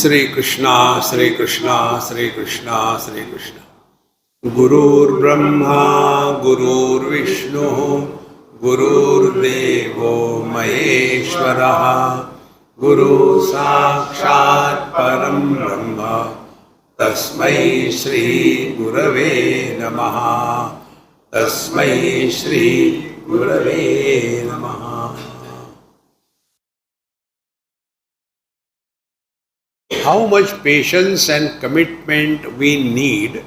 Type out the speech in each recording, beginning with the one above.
Sri Krishna, Sri Krishna, Sri Krishna, Sri Krishna. Gurur Brahma, Gurur Vishnu, Gurur Devo Maheshwaraha, Guru Sakshat Param Brahma, Tasmai Shri Gurave Namaha, Tasmai Shri Gurave Namaha. How much patience and commitment we need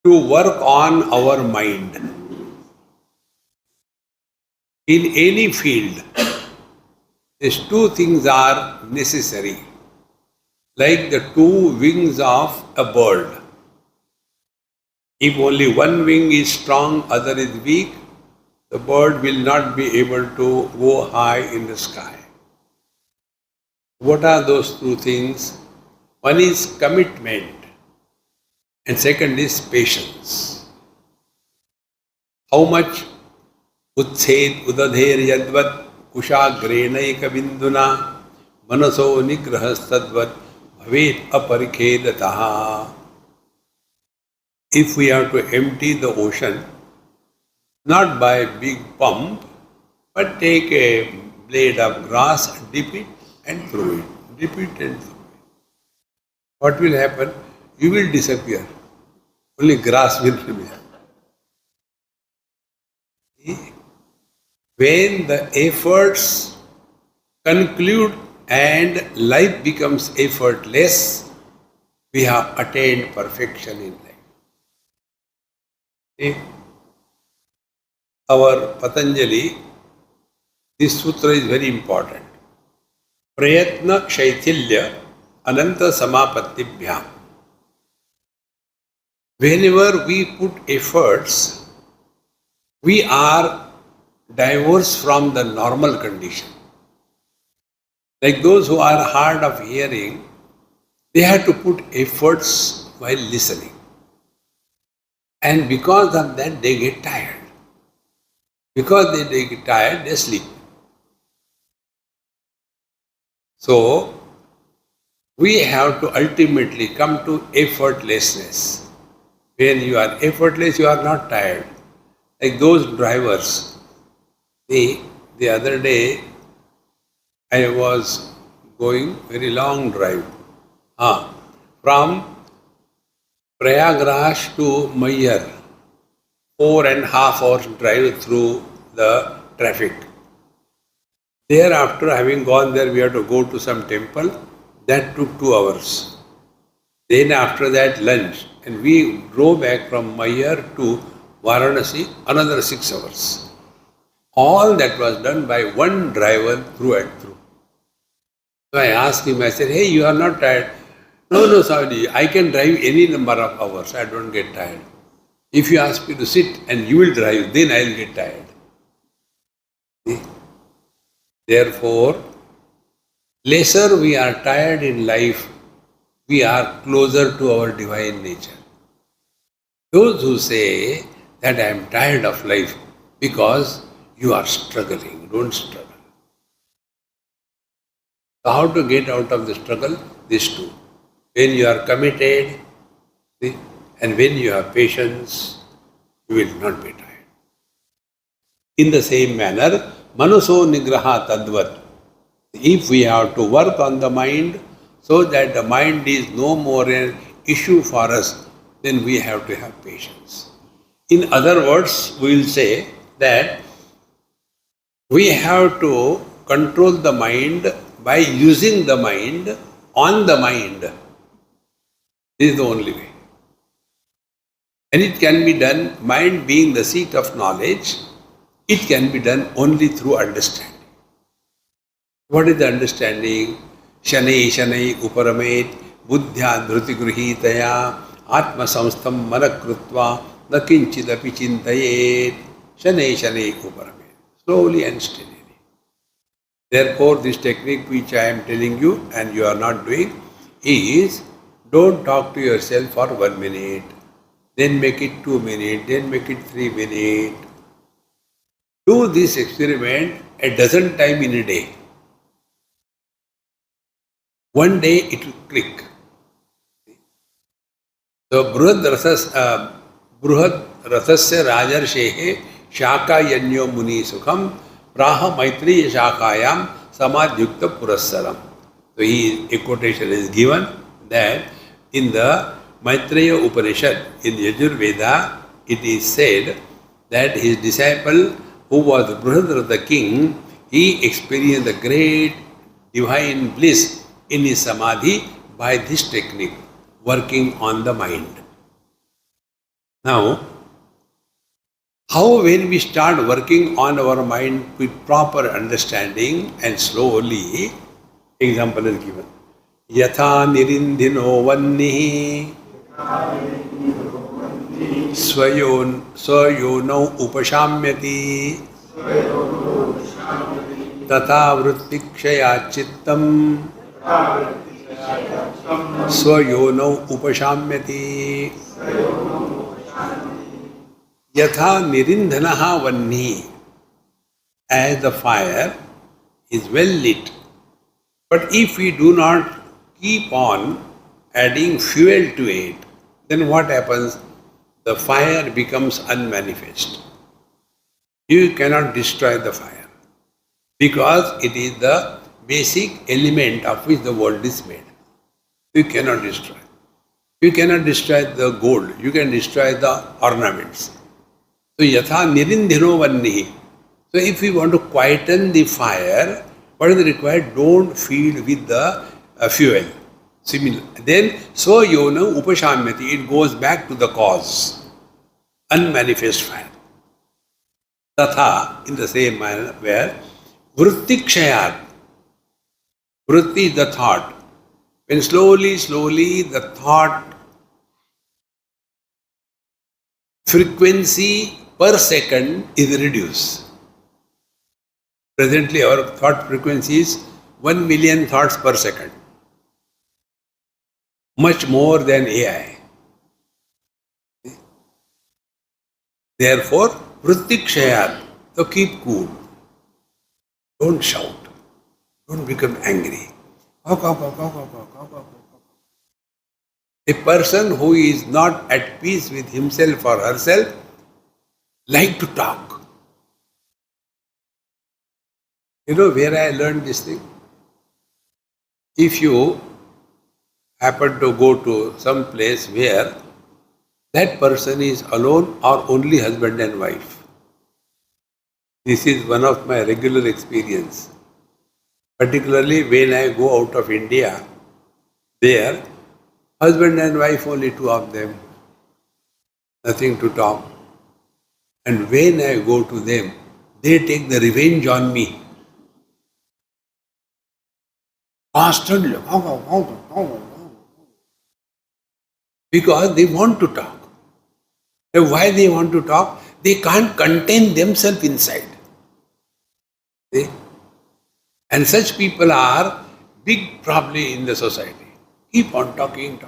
to work on our mind. In any field, these two things are necessary, like the two wings of a bird. If only one wing is strong, other is weak, the bird will not be able to go high in the sky. What are those two things? One is commitment and second is patience. How much Utshed udadher yadvat kushagrenaika binduna manaso nigrahastadvat bhavet aparikhedataha. If we have to empty the ocean, not by a big pump, but take a blade of grass, dip it and throw it. Dip it and throw it. What will happen? You will disappear. Only grass will remain. When the efforts conclude and life becomes effortless, we have attained perfection in life. Our Patanjali, this sutra is very important. Prayatna Shaithilya Ananta Samapatibhyam. Whenever we put efforts, we are diverse from the normal condition. Like those who are hard of hearing, they have to put efforts while listening. And because of that, they get tired. Because they get tired, they sleep. So, we have to ultimately come to effortlessness. When you are effortless, you are not tired. Like those drivers. The other day, I was going very long drive. From Prayagraj to Mayyar, 4.5 hours drive through the traffic. Thereafter, having gone there, we had to go to some temple. That took 2 hours. Then after that, lunch. And we drove back from Mayyar to Varanasi, another 6 hours. All that was done by one driver through and through. So I asked him, I said, hey, you are not tired? No, Swami, I can drive any number of hours. I don't get tired. If you ask me to sit and you will drive, then I will get tired. See? Therefore, lesser we are tired in life, we are closer to our divine nature. Those who say that I am tired of life because you are struggling, don't struggle. So how to get out of the struggle? These two. When you are committed, see, and when you have patience, you will not be tired. In the same manner, Manaso Nigraha Tadvat. If we have to work on the mind so that the mind is no more an issue for us, then we have to have patience. In other words, we will say that we have to control the mind by using the mind on the mind. This is the only way. And it can be done, mind being the seat of knowledge, it can be done only through understanding. What is the understanding? Shanai Shanai Uparamet Buddhya Dhruti Gruhitaya Atma Samstam Manakrutva Nakinchidapi Chintayet Shanai Shanai Uparamet. Slowly and steadily. Therefore, this technique which I am telling you and you are not doing is, don't talk to yourself for 1 minute, then make it 2 minutes, then make it 3 minutes. Do this experiment a dozen times in a day. One day it will click. So Bruhad Rathasya Rajarshehe Shaka Yanyo Muni Sukham Praha Maitri Shakayam Samadhyukta Purassaram. So a quotation is given that in the Maitreya Upanishad, in Yajurveda, it is said that his disciple, who was Bruhadratha the king, he experienced the great divine bliss in his samadhi by this technique, working on the mind. Now, how when we start working on our mind with proper understanding and slowly, example is given. Yatha nirindhino vannihi swayono upashamyati tata vrittikshaya chittam swayono upashamyati yatha nirindhanaha vanni, as the fire is well lit. But if we do not keep on adding fuel to it, then what happens? The fire becomes unmanifest. You cannot destroy the fire because it is the basic element of which the world is made. You cannot destroy. You cannot destroy the gold. You can destroy the ornaments. So yatha nirindhino vannihi. So if we want to quieten the fire, what is required? Don't feed with the fuel. Similar. Then so yona upashamyati. It goes back to the cause. Unmanifest fire. Tatha, in the same manner, where vrittikshayat. Vritti is the thought. When slowly the thought frequency per second is reduced. Presently our thought frequency is 1 million thoughts per second. Much more than AI. Therefore, vrittikshayat. So keep cool. Don't shout. Don't become angry. A person who is not at peace with himself or herself like to talk. You know where I learned this thing? If you happen to go to some place where that person is alone or only husband and wife. This is one of my regular experience. Particularly when I go out of India, there, husband and wife, only two of them, nothing to talk. And when I go to them, they take the revenge on me. Constantly. Because they want to talk. And why they want to talk? They can't contain themselves inside. See? And such people are big problem in the society. Keep on talking.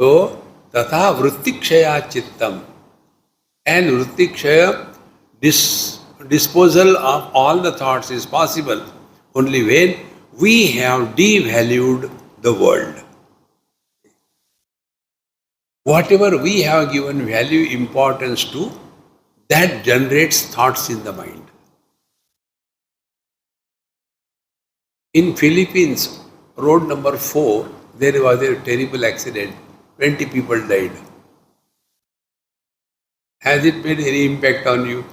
So, tatha vrittikshaya chittam. And vrittikshaya, disposal of all the thoughts is possible only when we have devalued the world. Whatever we have given value, importance to, that generates thoughts in the mind. In Philippines, road number 4, there was a terrible accident. 20 people died. Has it made any impact on you?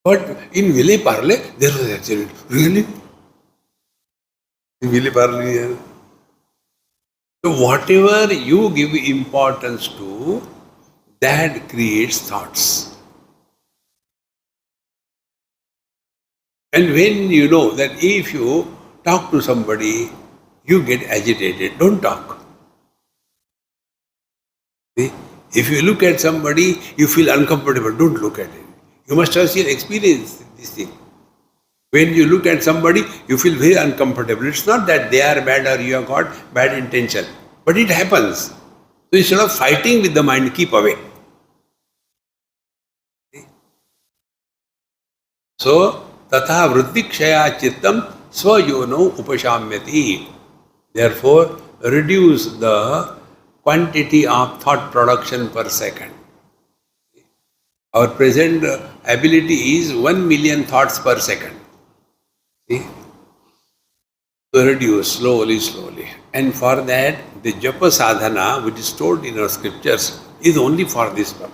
But in Ville Parle, there was an accident. Really? In Ville Parle? So whatever you give importance to, that creates thoughts. And when you know that if you talk to somebody, you get agitated, don't talk. See? If you look at somebody, you feel uncomfortable, don't look at it. You must have seen experience this thing. When you look at somebody, you feel very uncomfortable. It's not that they are bad or you have got bad intention, but it happens. So instead of fighting with the mind, keep away. So, tatha vrittikshaya chittam swayono upashamyati. Therefore, reduce the quantity of thought production per second. Our present ability is 1 million thoughts per second. See? To reduce slowly, slowly. And for that, the japa sadhana, which is told in our scriptures, is only for this purpose.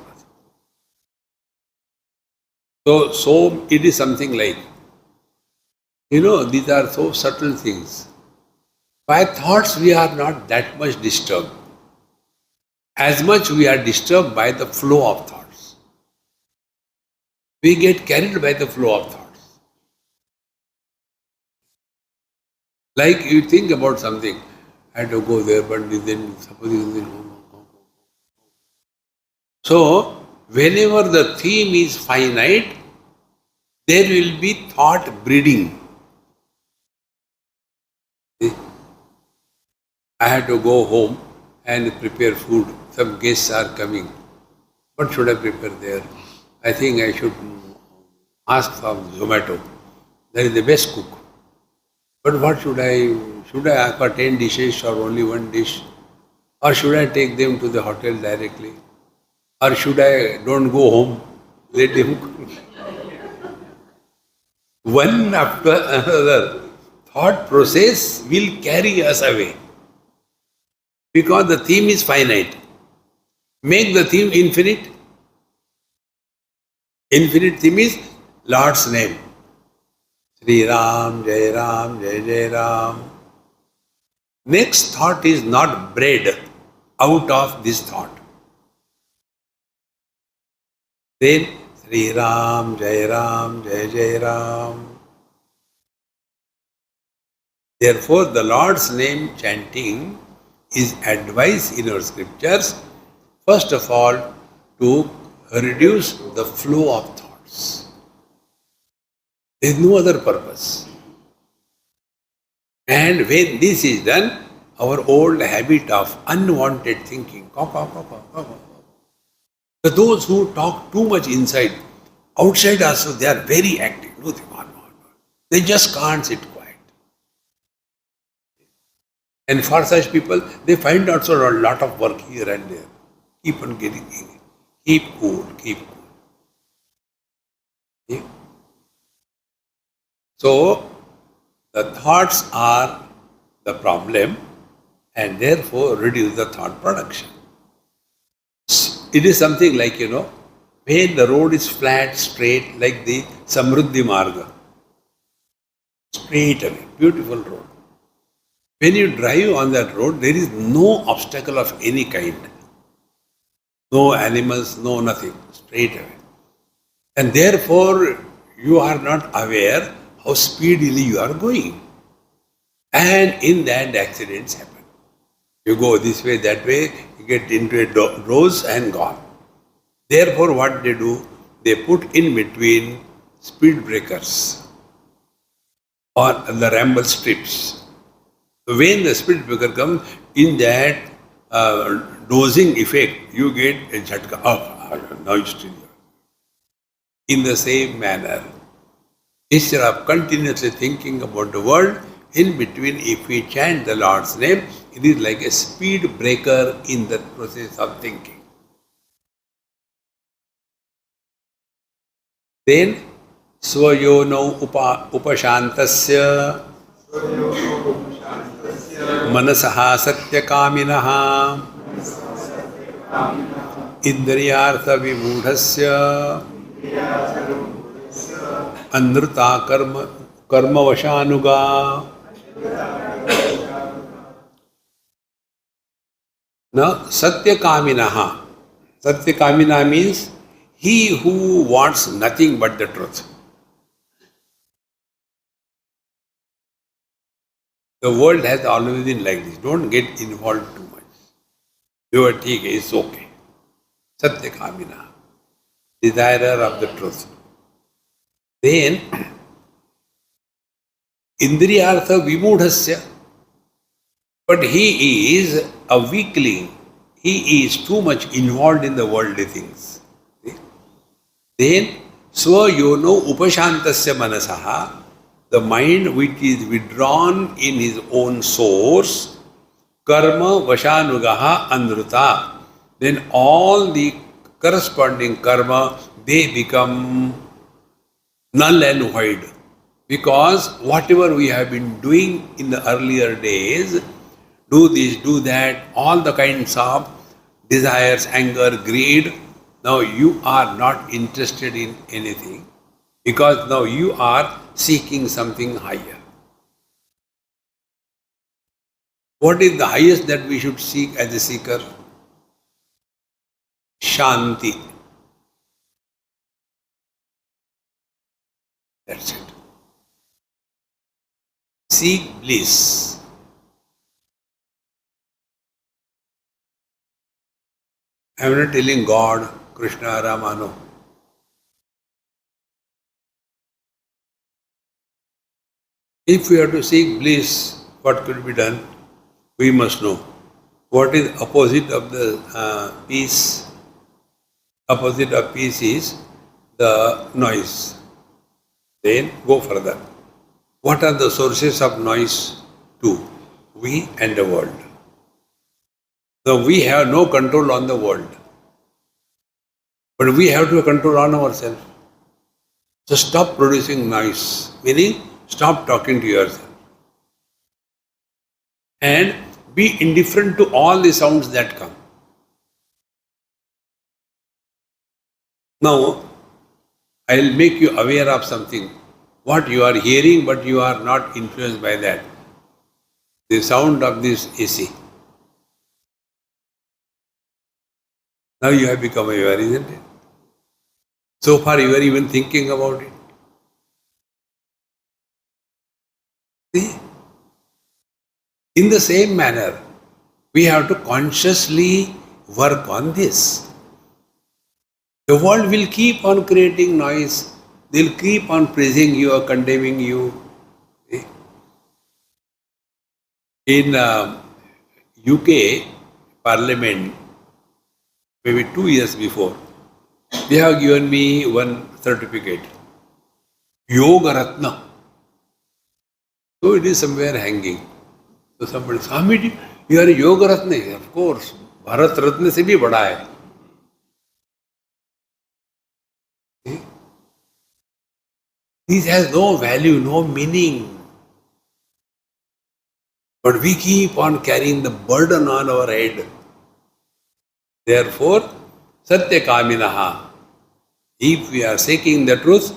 So it is something like, these are so subtle things. By thoughts, we are not that much disturbed. As much we are disturbed by the flow of thoughts. We get carried by the flow of thoughts. Like you think about something, I had to go there, but then suppose. So, whenever the theme is finite, there will be thought breeding. I had to go home and prepare food. Some guests are coming. What should I prepare there? I think I should ask for Zomato. That is the best cook. But what should I ask for 10 dishes or only one dish? Or should I take them to the hotel directly? Or should I don't go home, let them cook? One after another, thought process will carry us away. Because the theme is finite. Make the theme infinite. Infinite theme is Lord's name. Sri Ram, Jai Ram, Jai Jai Ram. Next thought is not bred out of this thought. Then Sri Ram, Jai Ram, Jai Jai Ram. Therefore, the Lord's name chanting is advised in our scriptures, first of all, to reduce the flow of thoughts. There is no other purpose. And when this is done, our old habit of unwanted thinking, those who talk too much inside, outside also they are very active. No. They just can't sit quiet. And for such people, they find also a lot of work here and there. Keep on getting in. Keep cool, keep cool. Yeah. So, the thoughts are the problem and therefore reduce the thought production. It is something like, when the road is flat, straight, like the Samruddhi Marga. Straight away, beautiful road. When you drive on that road, there is no obstacle of any kind. No animals, no nothing, straight away. And therefore, you are not aware how speedily you are going. And in that, accidents happen. You go this way, that way, you get into a rose and gone. Therefore, what they do, they put in between speed breakers or the ramble strips. So when the speed breaker comes, in that dosing effect, you get a jhatka. Now you still. In the same manner, instead of continuously thinking about the world, in between, if we chant the Lord's name, it is like a speed breaker in the process of thinking. Then, Swayono upashantasya manasaha satyakaminaha indriyartha vimudhasya anruta karma vashanuga. Now, satyakamina. Satyakamina means he who wants nothing but the truth. The world has always been like this. Don't get involved too much. You are okay, it's okay. Satyakamina. Desirer of the truth. Then, Indriyartha vimudhasya. But he is a weakling. He is too much involved in the worldly things. Then, Swayono upashantasya manasaha, the mind which is withdrawn in his own source, karma vashanugaha anruta, then all the corresponding karma, they become null and void. Because whatever we have been doing in the earlier days, do this, do that, all the kinds of desires, anger, greed, now you are not interested in anything because now you are seeking something higher. What is the highest that we should seek as a seeker? Shanti. That's it. Seek bliss. I am not telling God, Krishna, Rama, no. If we have to seek bliss, what could be done? We must know. What is opposite of the peace? Opposite of peace is the noise. Then go further. What are the sources of noise? Two. We and the world. So we have no control on the world. But we have to control on ourselves. So stop producing noise. Meaning, stop talking to yourself. And be indifferent to all the sounds that come. Now, I will make you aware of something. What you are hearing, but you are not influenced by that. The sound of this AC. Now you have become aware, isn't it? So far you were even thinking about it. See? In the same manner, we have to consciously work on this. The world will keep on creating noise. They'll keep on praising you or condemning you. See? In UK Parliament, maybe 2 years before, they have given me one certificate, Yoga Ratna. So it is somewhere hanging. So somebody, Swamiji, you are a Yoga Ratna. Of course, Bharat Ratna se bhi bada hai. See? This has no value, no meaning. But we keep on carrying the burden on our head. Therefore, Satya Kaminaha. If we are seeking the truth,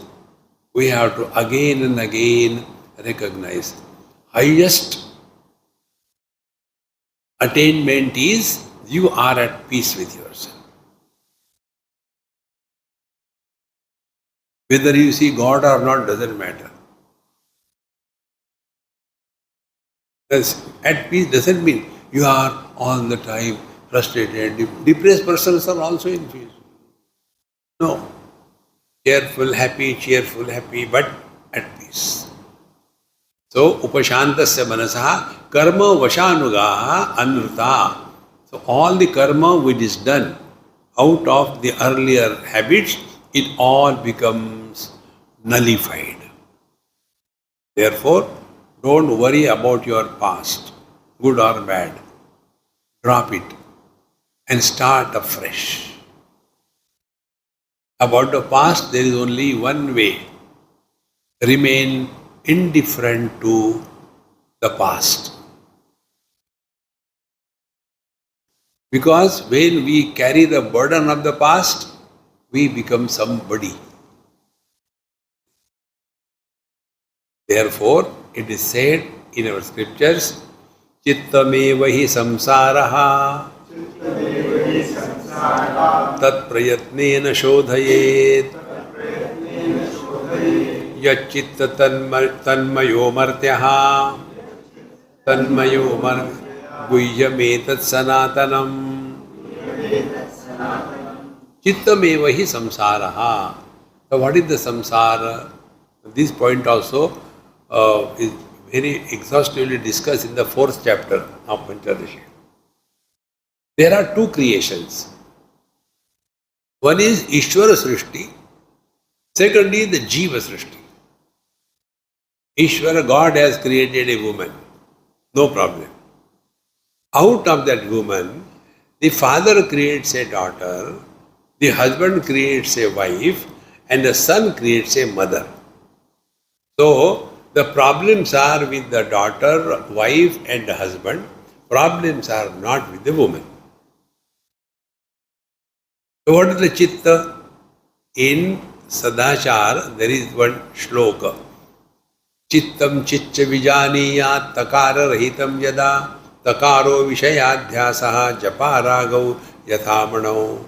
we have to again and again recognize. Highest attainment is you are at peace with yourself. Whether you see God or not doesn't matter. Because at peace doesn't mean you are all the time frustrated. Depressed persons are also in peace. No. Cheerful, happy, but at peace. So, upashantasya manasaha karma vashanugaha anruta. So, all the karma which is done out of the earlier habits, it all becomes nullified. Therefore, don't worry about your past, good or bad. Drop it and start afresh. About the past, there is only one way. Remain indifferent to the past. Because when we carry the burden of the past, we become somebody. Therefore, it is said in our scriptures, Chittameva hi samsaraha tat prayatnena shodhayet yachitta tanmayo martyaha tanmayo guhyametat sanatanam chittameva hi samsaraha. So what is the samsara? This point also is very exhaustively discussed in the 4th chapter of Panchadashi. There are two creations. One is Ishvara Srishti Secondly, the Jiva Srishti. Ishvara, God has created a woman. No problem. Out of that woman, the father creates a daughter, the husband creates a wife, and the son creates a mother. So, the problems are with the daughter, wife, and the husband. Problems are not with the woman. So, what is the chitta? In Sadachar, there is one shloka. Chittam chicca vijaniya takara rahitam yada takaro vishayadhyasaha japaragau yathamanau.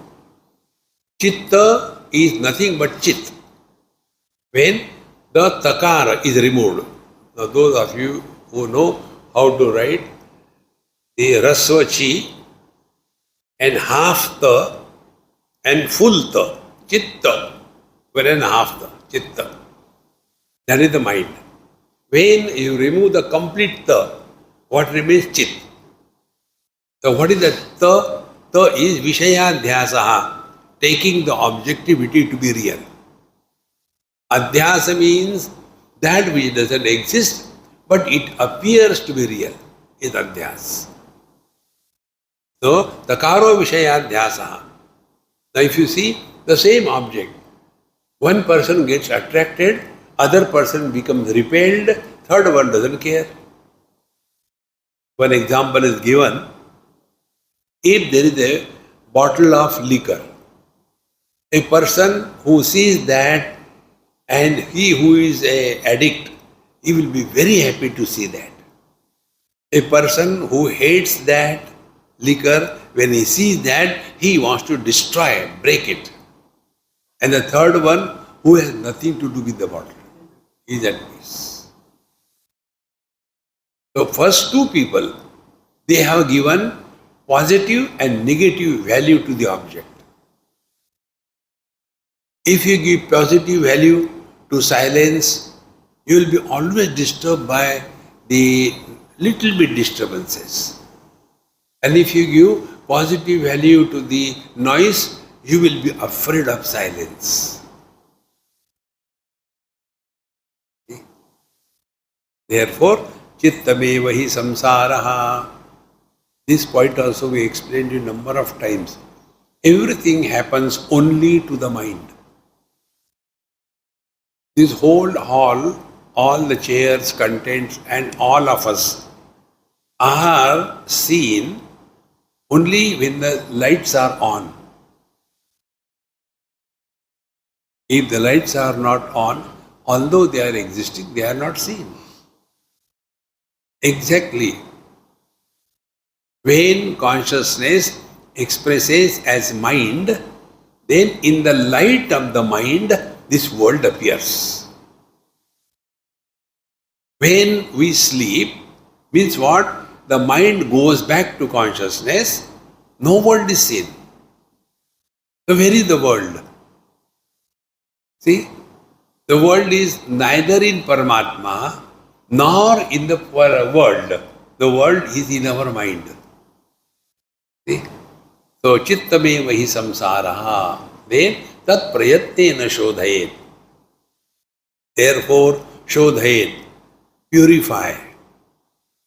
Chitta is nothing but chit. When the takara is removed. Now those of you who know how to write the rasva chi and half the and full the, chitta, 1.5 the, chitta. That is the mind. When you remove the complete the, what remains? Chit. So what is the ta? Ta is vishayadhyasaha, taking the objectivity to be real. Adhyasa means that which doesn't exist, but it appears to be real, is adhyas. So, takaro vishayadhyasaha. Now if you see the same object, one person gets attracted, other person becomes repelled, third one doesn't care. One example is given. If there is a bottle of liquor, a person who sees that and he who is an addict, he will be very happy to see that. A person who hates that liquor, when he sees that, he wants to destroy, break it. And the third one, who has nothing to do with the bottle, is at peace. So first two people, they have given positive and negative value to the object. If you give positive value to silence, you will be always disturbed by the little bit disturbances. And if you give positive value to the noise, you will be afraid of silence. Therefore, chittameva hi samsaraha. This point also we explained a number of times. Everything happens only to the mind. This whole hall, all the chairs, contents, and all of us are seen only when the lights are on. If the lights are not on, although they are existing, they are not seen. Exactly. When consciousness expresses as mind, then in the light of the mind, this world appears. When we sleep, means what? The mind goes back to consciousness, no world is seen. So where is the world? See, the world is neither in Paramatma nor in the world. The world is in our mind. See? So, chittameva hi samsaraha. Then, tat prayatnena shodhayet. Therefore, shodhayet. Purify.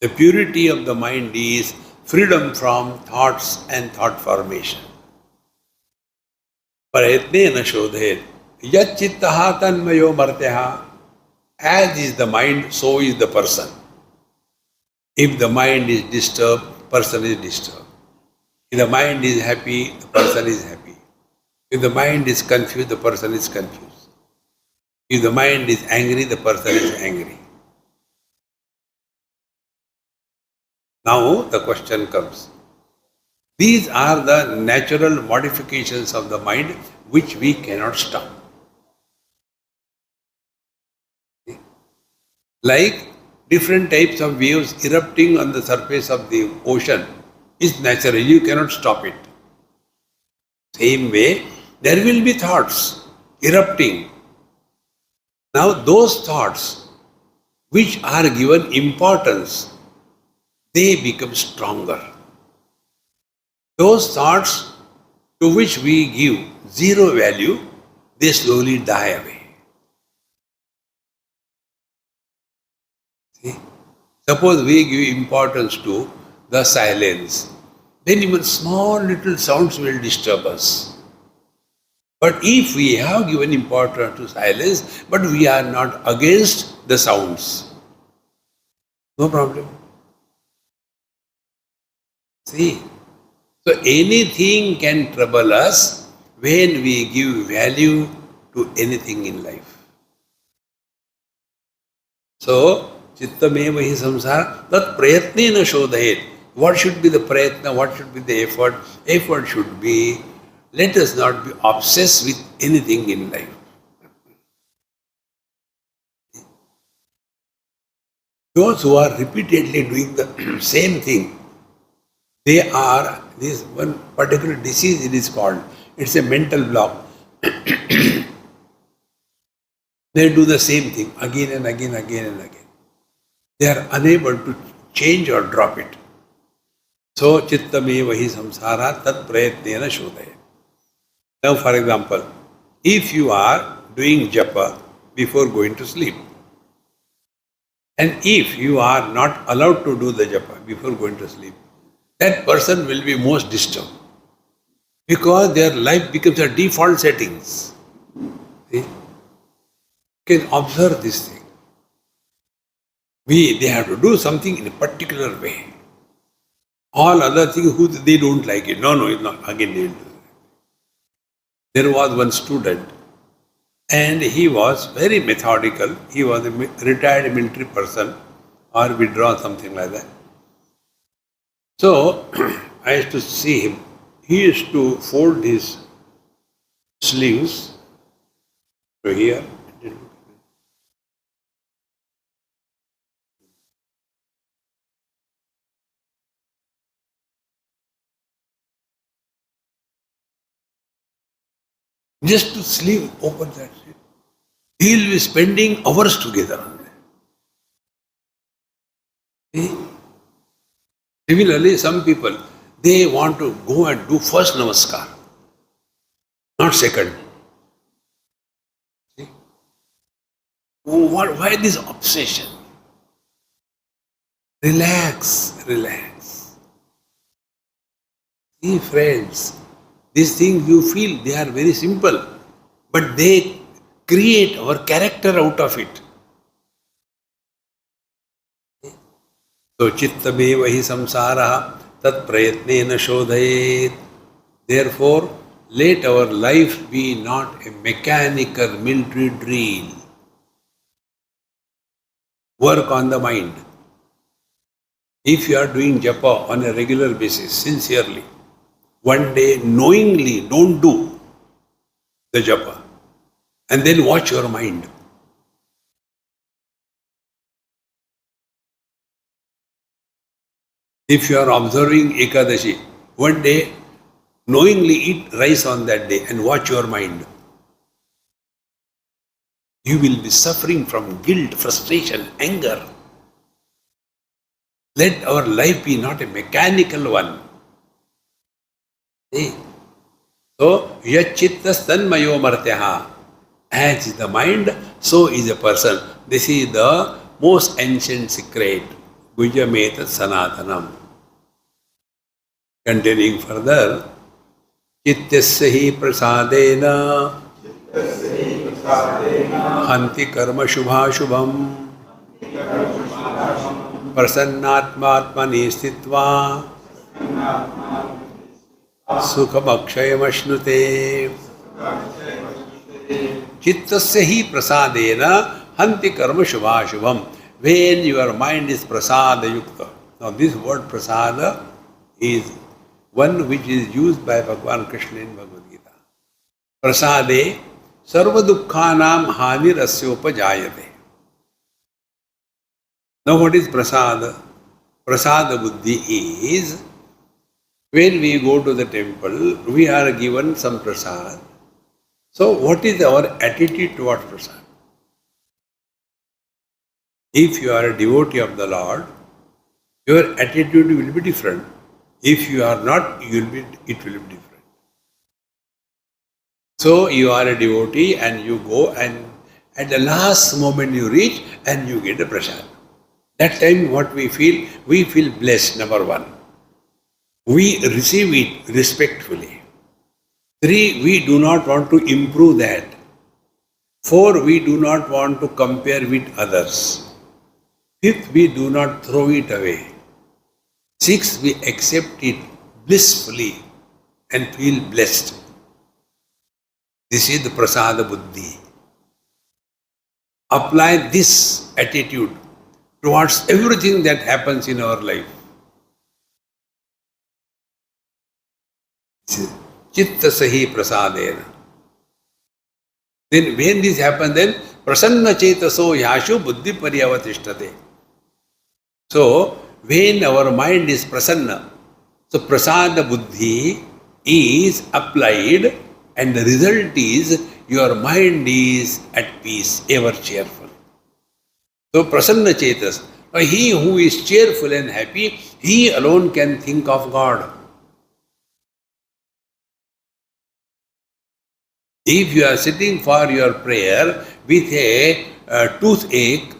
The purity of the mind is freedom from thoughts and thought formation. Prayatnena shodhayet. Yat chittaha tanmayo martyaha. As is the mind, so is the person. If the mind is disturbed, person is disturbed. If the mind is happy, the person is happy. If the mind is confused, the person is confused. If the mind is angry, the person is angry. Now the question comes. These are the natural modifications of the mind which we cannot stop. Like different types of waves erupting on the surface of the ocean is natural, you cannot stop it. Same way, there will be thoughts erupting. Now those thoughts which are given importance, they become stronger. Those thoughts to which we give zero value, they slowly die away. See? Suppose we give importance to the silence, then even small little sounds will disturb us. But if we have given importance to silence, but we are not against the sounds, no problem. See? So anything can trouble us when we give value to anything in life. So, chittameva hi samsara, tat prayatnena shodhayet. What should be the prayatna? What should be the effort? Effort should be, let us not be obsessed with anything in life. Those who are repeatedly doing the same thing, they are, this one particular disease it is called, it's a mental block. They do the same thing again and again, again and again. They are unable to change or drop it. So, chittameva hi samsara tat prayatnena shodhaya. Now, for example, if you are doing japa before going to sleep, and if you are not allowed to do the japa before going to sleep, that person will be most disturbed because their life becomes a default settings. See? You can observe this thing. They have to do something in a particular way. All other things, they don't like it. No, it's not. Again, they will do it. There was one student, and he was very methodical. He was a retired military person, or withdrawn, something like that. So, I used to see him. He used to fold his sleeves to here. Just to sleeve open that. He will be spending hours together on that. See? Similarly, some people, they want to go and do first namaskar, not second. See? Why this obsession? Relax. See, friends, these things you feel they are very simple, but they create our character out of it. So, chittameva hi samsara tat prayatnena shodhayet. Therefore, let our life be not a mechanical military drill. Work on the mind. If you are doing japa on a regular basis, sincerely, one day knowingly don't do the japa and then watch your mind. If you are observing Ekadashi, one day knowingly eat rice on that day and watch your mind. You will be suffering from guilt, frustration, anger. Let our life be not a mechanical one. See? So, yachittas tanmayo martyaha. As is the mind, so is a person. This is the most ancient secret. Gujametat sanatanam. Continuing further, chityasya hi prasadena hanti karma shubha shubham prasannatmatmani sthitva sukham akshayam ashnute. Chittasya hi prasadena hanti karma shubha shubham. When your mind is prasada yukta. Now this word prasada is one which is used by Bhagavan Krishna in Bhagavad Gita. Prasade sarva dukkhanam hanir asyopajayate. Now what is prasada? Prasada buddhi is when we go to the temple, we are given some prasad. So what is our attitude towards prasad? If you are a devotee of the Lord, your attitude will be different. If you are not, it will be different. So you are a devotee and you go and at the last moment you reach and you get a prasad. That time what we feel blessed, number one. We receive it respectfully. 3, we do not want to improve that. 4, we do not want to compare with others. 5th, we do not throw it away. 6, we accept it blissfully and feel blessed. This is the prasada buddhi. Apply this attitude towards everything that happens in our life. Chitta sahi prasadena. Then when this happens, then prasanna chetaso yashu buddhi paryavatishtate. So, when our mind is prasanna, so prasada buddhi is applied and the result is your mind is at peace, ever cheerful. So prasanna chetas, he who is cheerful and happy, he alone can think of God. If you are sitting for your prayer with a toothache,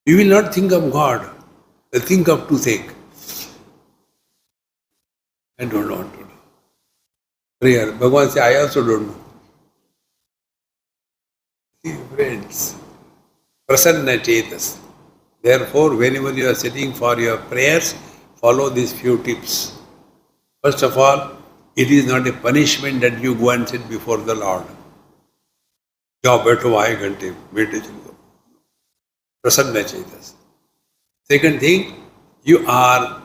you will not think of God. You think of toothache. I don't know what to do. Prayer. Bhagavan says, I also don't know. See, friends, prasanna chetas. Therefore, whenever you are sitting for your prayers, follow these few tips. First of all, it is not a punishment that you go and sit before the Lord. Jao baitho 1 ghante, meditation karo. Prasanna chetas. Second thing, you are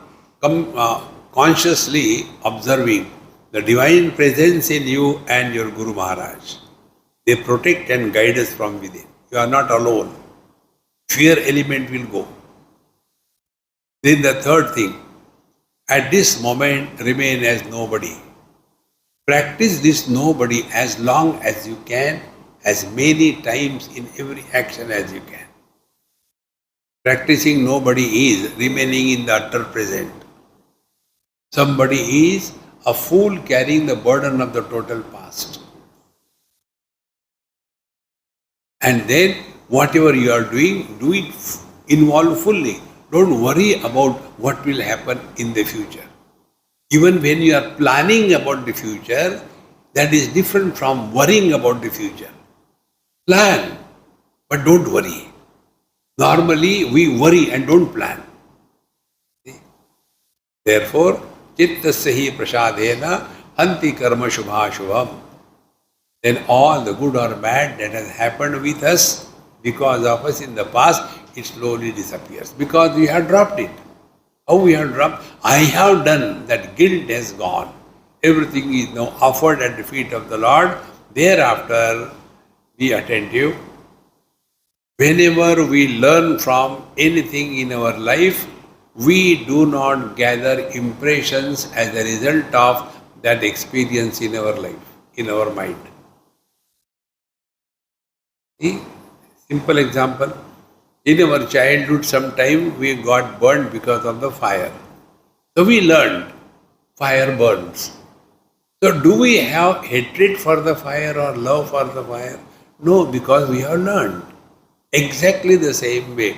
consciously observing the divine presence in you and your Guru Maharaj. They protect and guide us from within. You are not alone. Fear element will go. Then the third thing, at this moment remain as nobody. Practice this nobody as long as you can, as many times in every action as you can. Practicing nobody is remaining in the utter present. Somebody is a fool carrying the burden of the total past. And then whatever you are doing, do it involve fully. Don't worry about what will happen in the future. Even when you are planning about the future, that is different from worrying about the future. Plan, but don't worry. Normally, we worry and don't plan. Therefore, chittasahi prasadena hanti karma shubha shubham. Then all the good or bad that has happened with us because of us in the past, it slowly disappears. Because we have dropped it. How we have dropped? I have done, that guilt has gone. Everything is now offered at the feet of the Lord. Thereafter, be attentive. Whenever we learn from anything in our life, we do not gather impressions as a result of that experience in our life, in our mind. See? Simple example. In our childhood, sometime we got burned because of the fire. So we learned fire burns. So do we have hatred for the fire or love for the fire? No, because we have learned. Exactly the same way.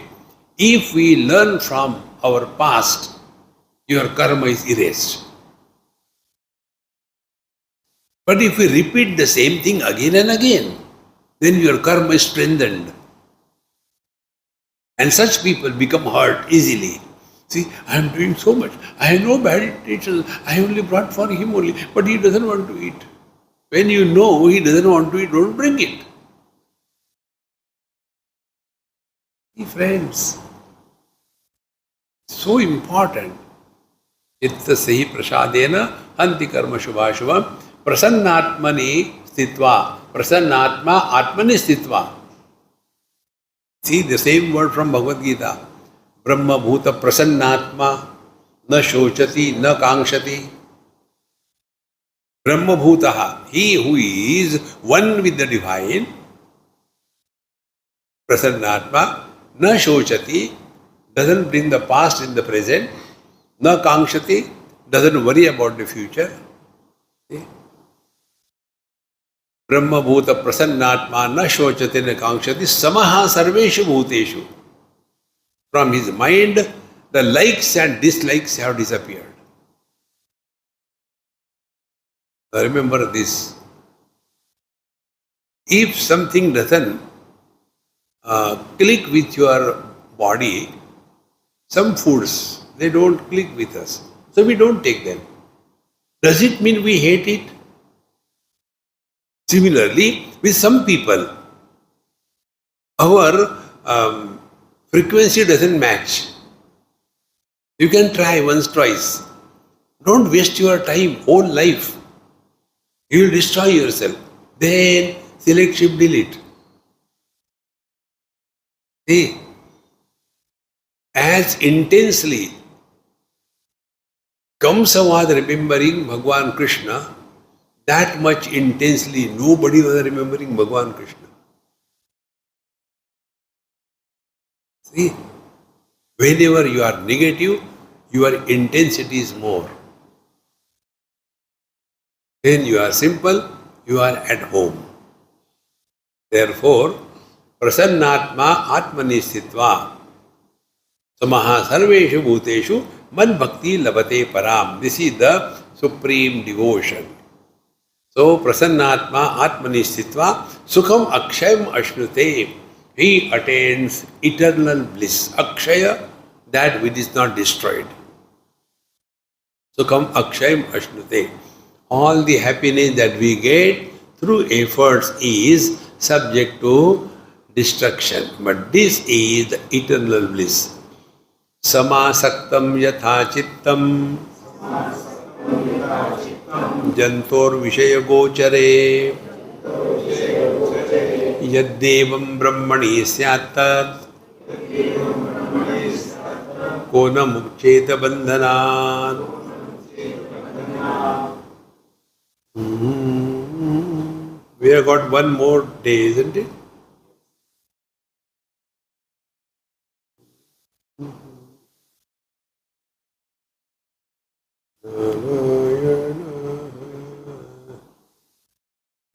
If we learn from our past, your karma is erased. But if we repeat the same thing again and again, then your karma is strengthened. And such people become hurt easily. See, I am doing so much. I have no bad intentions. I only brought for him only. But he doesn't want to eat. When you know he doesn't want to eat, don't bring it. See, friends, so important. Chitta sahi prasadena anti karma shubha shubham prasannatmani stitva. Prasannatma atmani stitva. See the same word from Bhagavad Gita. Brahma bhuta prasannatma na shochati na kangshati. Brahma bhutaha, he who is one with the divine, prasannatma, na shochati, doesn't bring the past in the present, na kangshati, doesn't worry about the future. See? Brahma bhuta prasannatma na shochati na kangshati samaha sarveshu bhuteshu. From his mind, the likes and dislikes have disappeared. Remember this. If something doesn't click with your body, some foods, they don't click with us. So we don't take them. Does it mean we hate it? Similarly, with some people, our frequency doesn't match. You can try once, twice. Don't waste your time, whole life. You will destroy yourself. Then select, shift, delete. See, as intensely Kamsa remembering Bhagwan Krishna, that much intensely nobody was remembering Bhagwan Krishna. See, whenever you are negative, your intensity is more. When you are simple, you are at home. Therefore, prasannatma atmani sthitva samaha sarveshu bhuteshu man bhakti labate param. This is the supreme devotion. So, prasannatma atmani sthitva sukham akshayam ashnute. He attains eternal bliss. Akshaya, that which is not destroyed. Sukham akshayam ashnute. All the happiness that we get through efforts is subject to destruction. But this is the eternal bliss. Samasaktam yatha chittam jantor vishaya gochare yaddevam brahmani syattat kona mukcheta bandhanat. We have got one more day, isn't it?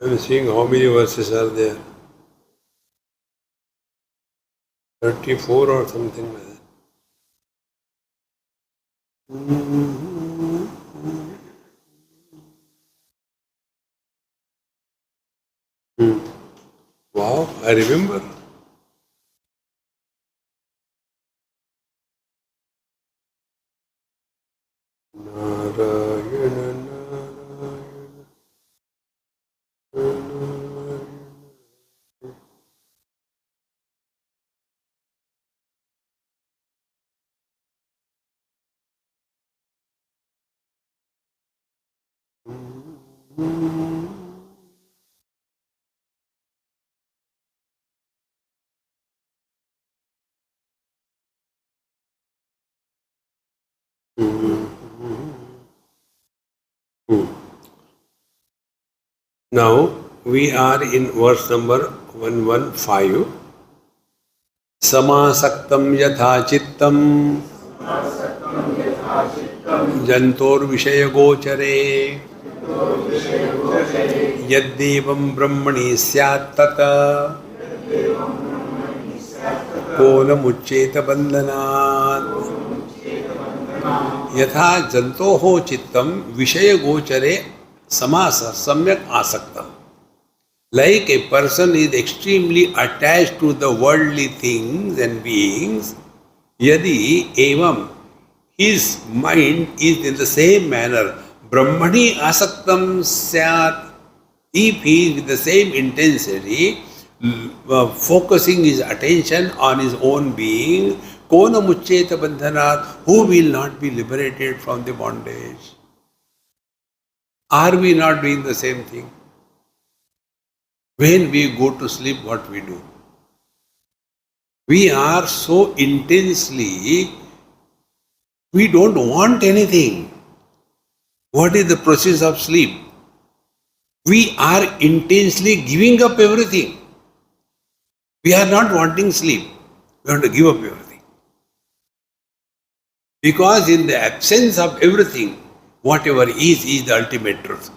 I'm seeing how many verses are there. 34 or something like that. Wow, I remember. Narayana, Narayana, Narayana. Now we are in verse number 115. Samasaktam yatha chittam jantor vishaya gochare yaddevam brahmani syat tata kona muccheta bandhanat. Yatha jantoho chittam vishaya gochare samasa samyak asaktam. Like a person is extremely attached to the worldly things and beings, yadi evam, his mind is in the same manner, brahmani asaktam syat, if he is with the same intensity, focusing his attention on his own being, kona muccheta bandhanat, who will not be liberated from the bondage? Are we not doing the same thing? When we go to sleep, what we do? We are so intensely, we don't want anything. What is the process of sleep? We are intensely giving up everything. We are not wanting sleep. We want to give up everything. Because in the absence of everything, whatever is the ultimate truth.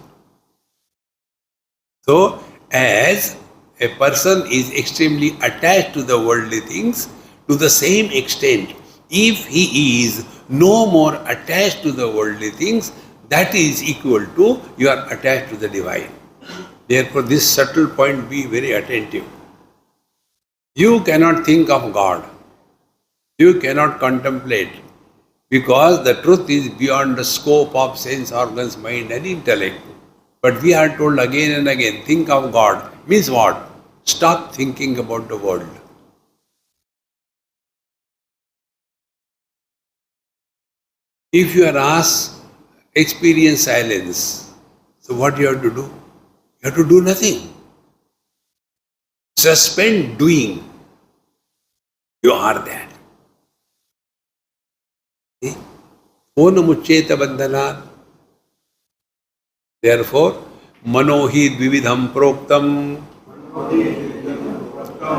So, as a person is extremely attached to the worldly things, to the same extent, if he is no more attached to the worldly things, that is equal to you are attached to the divine. Therefore, this subtle point, be very attentive. You cannot think of God. You cannot contemplate, because the truth is beyond the scope of sense organs, mind and intellect. But we are told again and again, think of God. Means what? Stop thinking about the world. If you are asked, experience silence, so what you have to do? You have to do nothing. Suspend doing. You are that. Ona muccheta bandhanat. Therefore, manohi dvividham proktam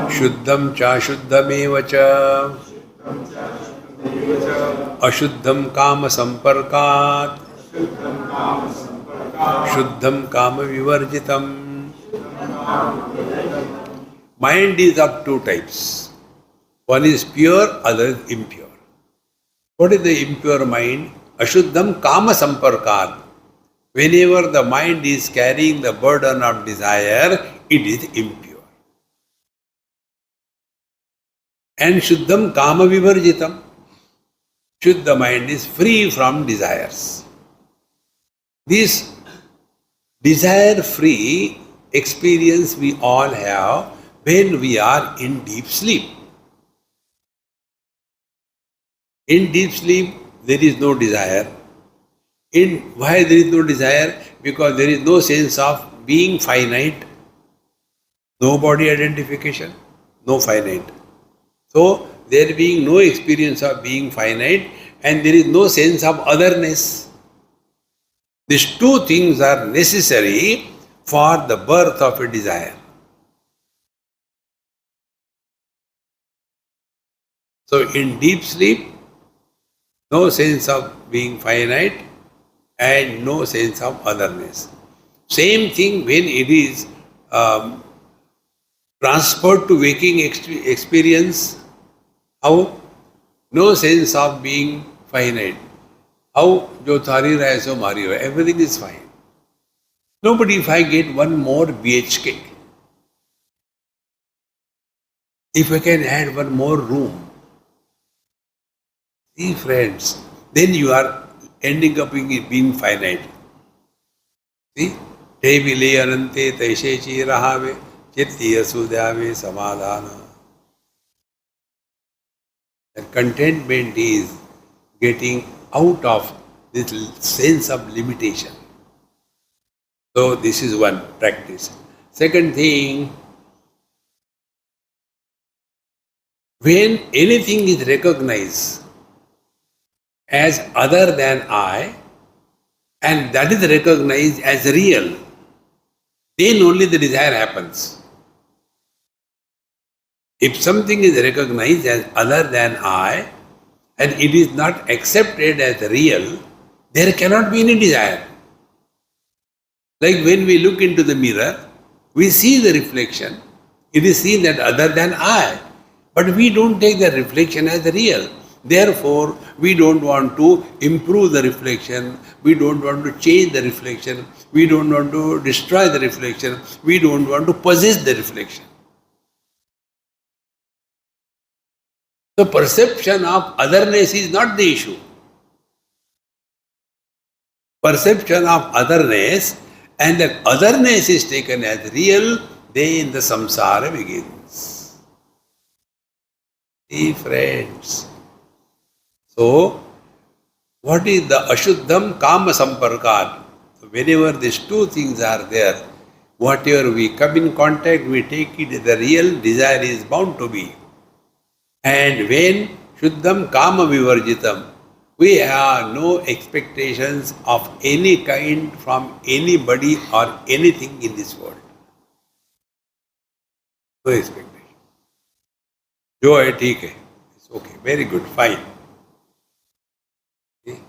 shuddham cha shuddhameva cha ashuddham kama samparkat shuddham kama vivarjitam. Mind is of two types. One is pure, other is impure. What is the impure mind? Ashuddham kama samparkat. Whenever the mind is carrying the burden of desire, it is impure. And shuddham kama vivarjitam. Shuddha mind is free from desires. This desire-free experience we all have when we are in deep sleep. In deep sleep, there is no desire. Why there is no desire? Because there is no sense of being finite, no body identification, no finite. So, there being no experience of being finite, and there is no sense of otherness. These two things are necessary for the birth of a desire. So, in deep sleep, no sense of being finite and no sense of otherness. Same thing when it is transferred to waking experience. How? No sense of being finite. How? Jo thari rahe so mari rahe. Everything is fine. Nobody, if I get one more BHK, if I can add one more room, see friends, then you are ending up being finite. See? Te vile anante taishe chi rahave chitti asudhyave samadhana. And contentment is getting out of this sense of limitation. So this is one practice. Second thing, when anything is recognized as other than I, and that is recognized as real, then only the desire happens. If something is recognized as other than I, and it is not accepted as real, there cannot be any desire. Like when we look into the mirror, we see the reflection. It is seen that other than I, but we don't take the reflection as real. Therefore, we don't want to improve the reflection, we don't want to change the reflection, we don't want to destroy the reflection, we don't want to possess the reflection. The perception of otherness is not the issue. Perception of otherness, and that otherness is taken as real, then the samsara begins. See friends. So, what is the ashuddham kama samparkat? So whenever these two things are there, whatever we come in contact, we take it as the real, desire is bound to be. And when shuddham kama vivarjitam, we have no expectations of any kind from anybody or anything in this world. No expectation. Jo hai, theek hai. It's okay, very good, fine. Okay.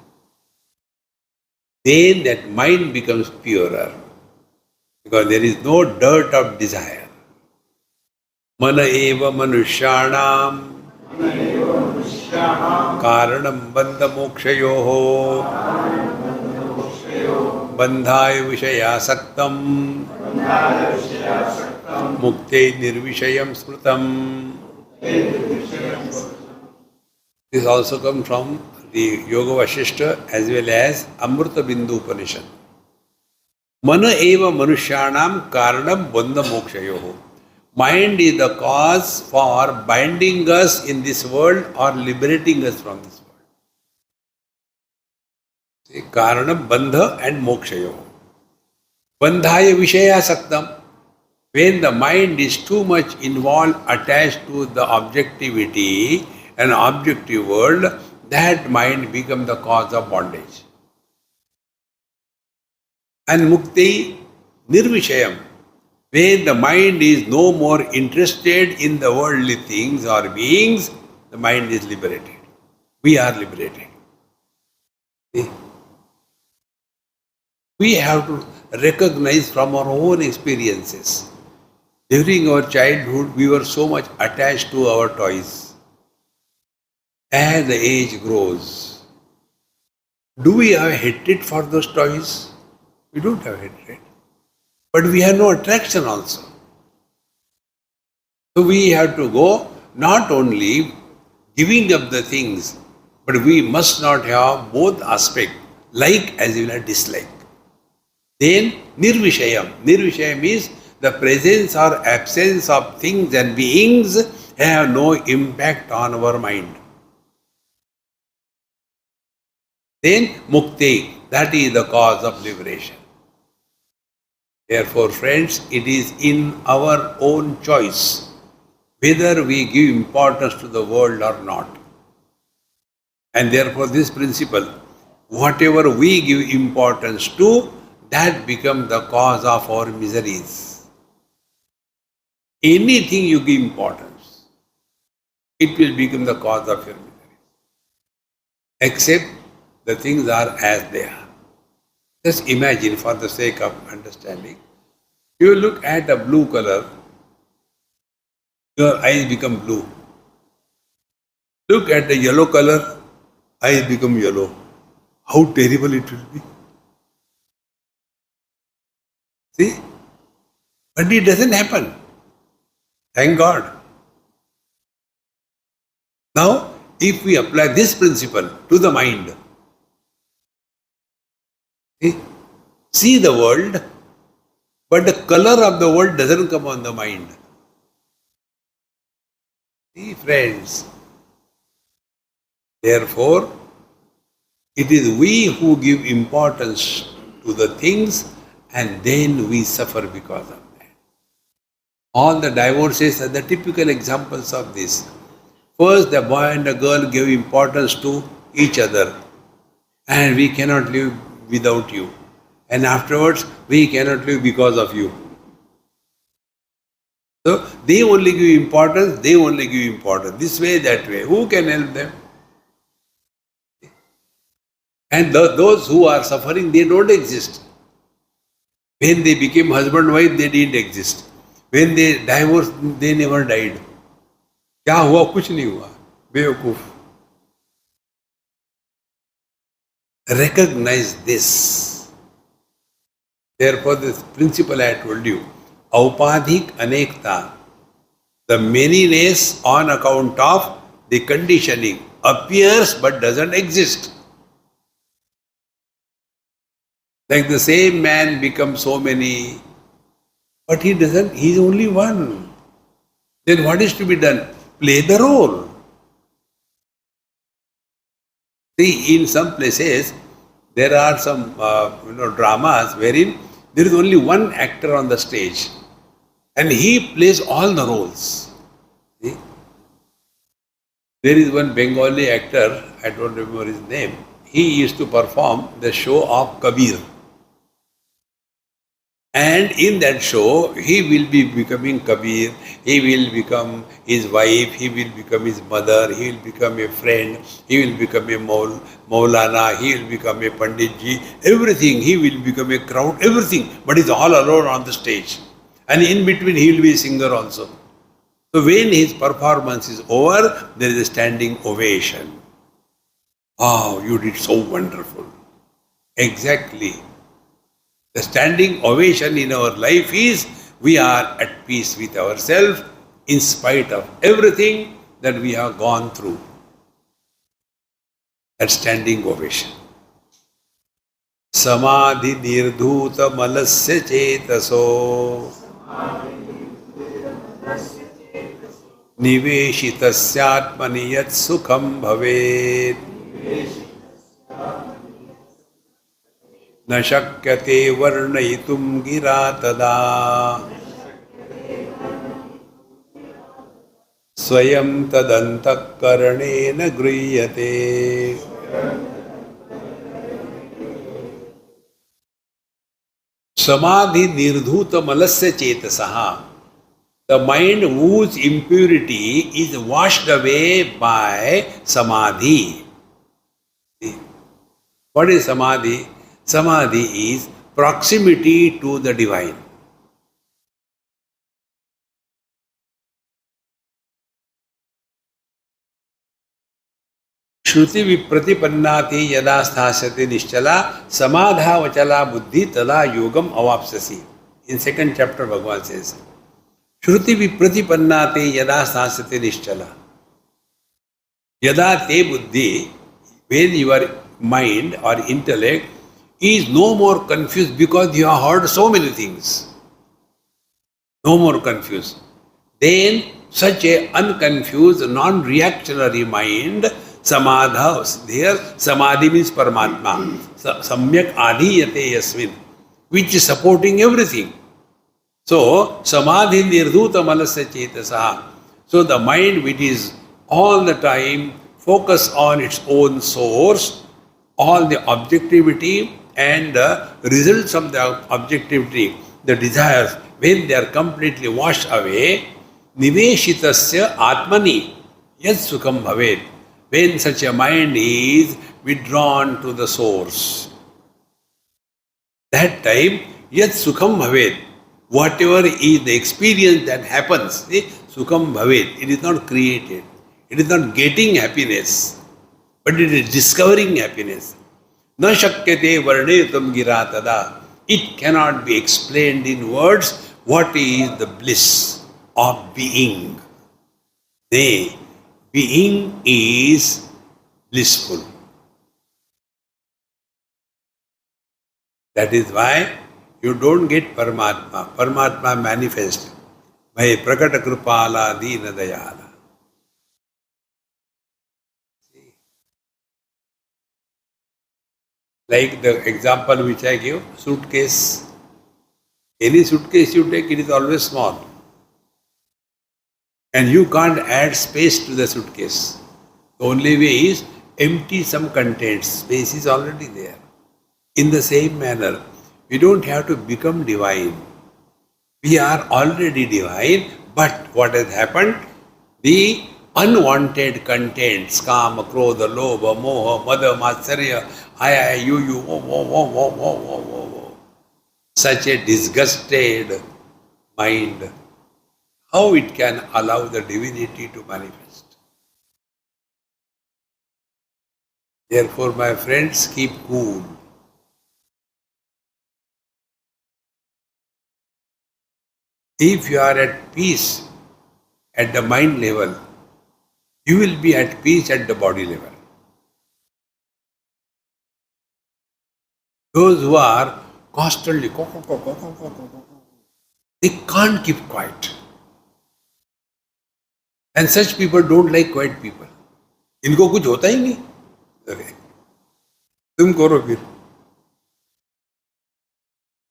Then that mind becomes purer, because there is no dirt of desire. Mana eva manushyanam कारणं बन्धमोक्षयोः बन्धाय विषयासक्तं मुक्ते निर्विषयं स्मृतम्. This also comes from the Yoga Vashishta as well as Amrita Bindu Upanishad. Mana eva manusyanam karanam bandha mokshayoho. Mind is the cause for binding us in this world or liberating us from this world. See, karanam bandha and mokshayoho. Bandhaya vishaya saktam. When the mind is too much involved, attached to the objectivity and objective world, that mind becomes the cause of bondage. And mukti nirvishayam. When the mind is no more interested in the worldly things or beings, the mind is liberated. We are liberated. See? We have to recognize from our own experiences. During our childhood, we were so much attached to our toys. As the age grows, do we have hatred for those toys? We don't have hatred. But we have no attraction also. So we have to go not only giving up the things, but we must not have both aspects, like as well as dislike. Then nirvishayam. Nirvishayam is the presence or absence of things and beings have no impact on our mind. Then mukti, that is the cause of liberation. Therefore, friends, it is in our own choice whether we give importance to the world or not. And therefore, this principle, whatever we give importance to, that becomes the cause of our miseries. Anything you give importance, it will become the cause of your miseries. Except the things are as they are. Just imagine, for the sake of understanding, you look at a blue color, your eyes become blue. Look at the yellow color, eyes become yellow. How terrible it will be. See? But it doesn't happen. Thank God. Now, if we apply this principle to the mind, see the world, but the color of the world doesn't come on the mind. See, friends, therefore, it is we who give importance to the things and then we suffer because of that. All the divorces are the typical examples of this. First, the boy and the girl give importance to each other and we cannot live without you. And afterwards, we cannot live because of you. So, they only give importance, this way, that way. Who can help them? And those who are suffering, they don't exist. When they became husband wife, they didn't exist. When they divorced, they never died. क्या हुआ? कुछ नहीं हुआ. बेवकूफ. Recognize this. Therefore, this principle I told you, aupadhik anekta, the manyness on account of the conditioning, appears but doesn't exist. Like the same man becomes so many, but he doesn't, he is only one. Then what is to be done? Play the role. See, in some places, there are some dramas wherein there is only one actor on the stage and he plays all the roles. See? There is one Bengali actor, I don't remember his name, he used to perform the show of Kabir. And in that show, he will be becoming Kabir, he will become his wife, he will become his mother, he will become a friend, he will become a Maulana, he will become a Panditji, everything, he will become a crowd, everything, but he's all alone on the stage. And in between, he will be a singer also. So when his performance is over, there is a standing ovation. Oh, you did so wonderful. Exactly. The standing ovation in our life is we are at peace with ourselves in spite of everything that we have gone through. That standing ovation. Samadhi nirdhuta malasya chetaso niveshitasyatmani yat sukham bhavet न शक्यते वर्णयितुं गिरा तदा स्वयं तदन्तःकरणेन गृह्यते. Samadhi nirdhuta malasya chetasaha. The mind whose impurity is washed away by samadhi. What is samadhi? Samadhi is proximity to the divine. Shruti vipratipannathi yada sthasati nischala samadha vachala buddhi tada yogam avapsasi. In second chapter Bhagavan says, Shruti vipratipannathi yada sthasati nischala. Yada te buddhi, when your mind or intellect is no more confused because you have heard so many things. No more confused. Then such a unconfused, non-reactionary mind, samadha, there samadhi means Paramatma, samyak adhiyate yasmin, which is supporting everything. So, samadhi nirdhuta malasya chetasaha. So the mind which is all the time focused on its own source, all the objectivity and the results of the objectivity, the desires, when they are completely washed away, niveshitasya atmani yat sukham bhavet. When such a mind is withdrawn to the source, that time yat sukham bhavet. Whatever is the experience that happens, sukham bhavet, it is not created. It is not getting happiness, but it is discovering happiness. Na shakyate varnetam gira tada. It cannot be explained in words what is the bliss of being. Nay, being is blissful. That is why you don't get Paramatma. Paramatma manifest by prakata kripala dina dayala. Like the example which I give, suitcase. Any suitcase you take, it is always small. And you can't add space to the suitcase. The only way is empty some contents. Space is already there. In the same manner, we don't have to become divine. We are already divine, but what has happened? The unwanted contents, kama, krodha, lobha, moha, mada, matsarya, I, you, such a disgusted mind, how it can allow the divinity to manifest? Therefore, my friends, keep cool. If you are at peace at the mind level, you will be at peace at the body level. Those who are constantly, they can't keep quiet. And such people don't like quiet people. इनको कुछ होता ही नहीं. अरे तुम करो फिर.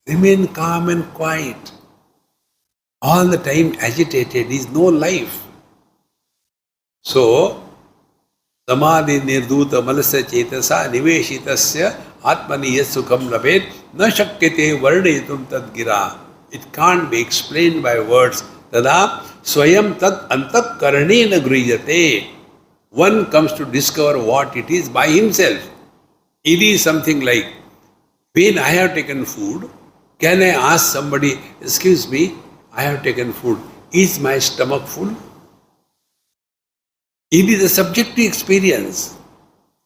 Remain calm and quiet. All the time agitated is no life. So, samadhi nirdhuta malasya chetasa niveshitasya atmani yat sukham labhet na shakyate varneyitum tad gira. It can't be explained by words. Tada swayam tad antak karanena griyate. One comes to discover what it is by himself. It is something like, when I have taken food, can I ask somebody, excuse me, I have taken food, Is my stomach full? It is a subjective experience.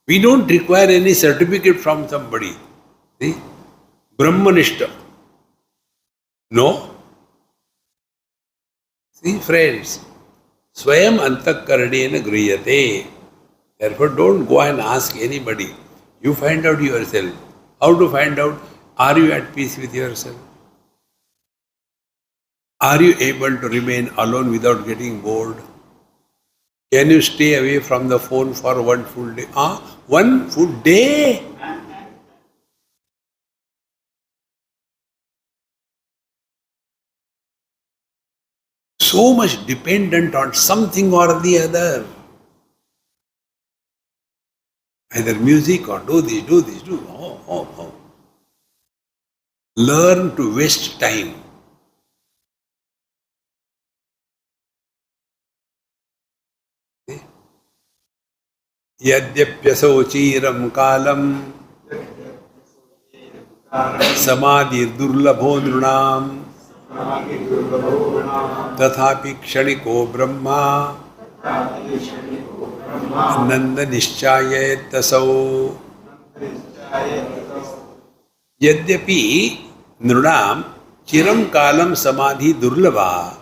We don't require any certificate from somebody. See? Brahmanishta. No. See, friends, Swayam antakarnena griyate. Therefore, don't go and ask anybody. You find out yourself. How to find out? Are you at peace with yourself? Are you able to remain alone without getting bored? Can you stay away from the phone for one full day? One full day? So much dependent on something or the other. Either music or do this, do this, do. Oh. Learn to waste time. Yadyapyasau chiram kalam samadhi durlabho nrunam tathapi kshaniko brahma nanda nischayet-tasau. Yadyapi nrunam chiram kalam samadhi durlabha.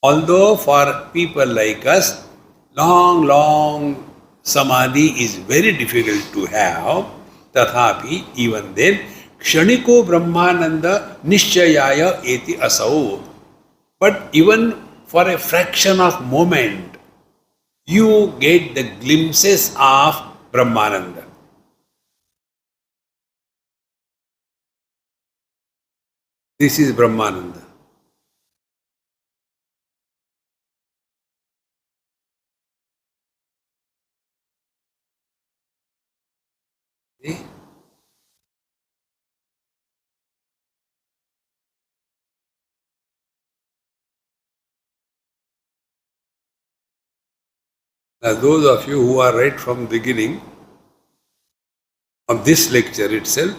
Although for people like us, long samadhi is very difficult to have, tathapi, even then, kshaniko brahmananda nischayaya eti asau. But even for a fraction of moment, you get the glimpses of Brahmananda. This is Brahmananda. See? Now, those of you who are right from the beginning of this lecture itself,